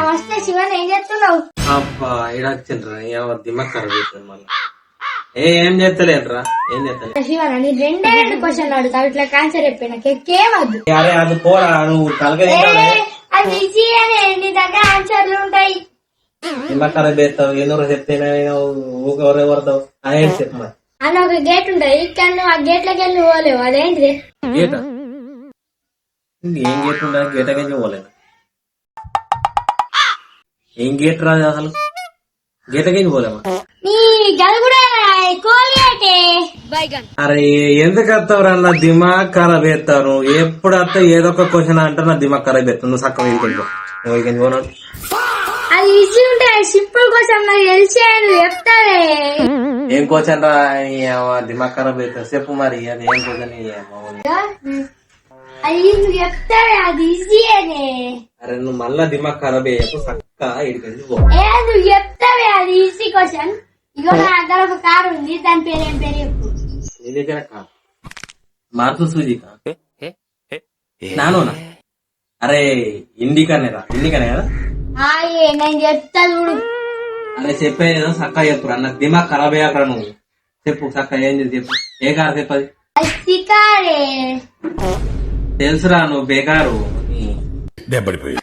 నమస్తే శివన్, ఏం చేస్తున్నావు? అబ్బా ఇడాచిండ్రా దిమాగ్ ఖరాబ్ అవుతుంది మళ్ళీ. ఏం చేస్తలేంట్రా, ఏం చేస్తలే. శివన్, నీ రెండు క్వశ్చన్ అడుగుతావు, ఇట్లా క్యాన్సర్ చెప్పిన కేకేమద్దు. అరే అది పోరా, నువ్వు తలగా అది ఈజీ అనే, నీ దగ్గర ఆన్సర్లు ఉంటాయి. దిమాగ్ ఖరాబ్ చేస్తావు, ఎందుకు చెప్తేనే ఊకెవరే పడతావు. అదేంటి చెప్పు మరి. అని ఒక గేట్ ఉంటది, కానీ నువ్వు ఆ గేట్లకి వెళ్ళి పోలేవు. అదేంటిది? గేట ఏం గేట్ ఉండాలి? గేటకి పోలేదు. ఏం గేట్ రాదు అసలు, గేటకి పోలేమా? నీ గది కూడా కోలియాటే. అరే ఎందుకు వస్తావు నా దిమాగ్ ఖరాబ్ చేస్తాను. ఎప్పుడు వస్తా ఏదో ఒక క్వశ్చన్ అంటే నా దిమాగ్ ఖరాబ్ చేస్తాను. నువ్వు చక్కగా ఇంటికి పోనాడు. అది ఈజీ ఉంటాయి, సింపుల్ కోసం నాకు తెలిసి నువ్వు చెప్తావే. ఏం క్వశ్చన్ రా దిమాగ్ ఖరాబ్ అవుతుంది, చెప్పు మరి. అది ఏం క్వశ్చన్? అది నువ్వు చెప్తావే, అది ఈజీ అనే. అరే నువ్వు మళ్ళా దిమాగ్ ఖరాబ్ అయ్యాకు చక్కగా ఇడికెళ్ళి పో. నువ్వు చెప్తావే, అది ఈజీ క్వశ్చన్. ఇగో నా దగ్గర ఒక కారు ఉంది, దాని పేరు ఏం పేరు చెప్పు. నీ దగ్గర మారుతు సూజికా నానోనా? అరే ఇండికానే రా, ఇండికానే కదా. నేను చెప్తా చూడు. అరే చెప్పేదో చక్కగా చెప్పురా, నాకు దిమాగ్ ఖరాబ్ అయ్యాక నువ్వు చెప్పు చక్కగా. ఏం చెప్పు, ఏ కారు చెప్పది? సికారే. తెలుసురా, నువ్వు బేకారు. దెబ్బడిపోయి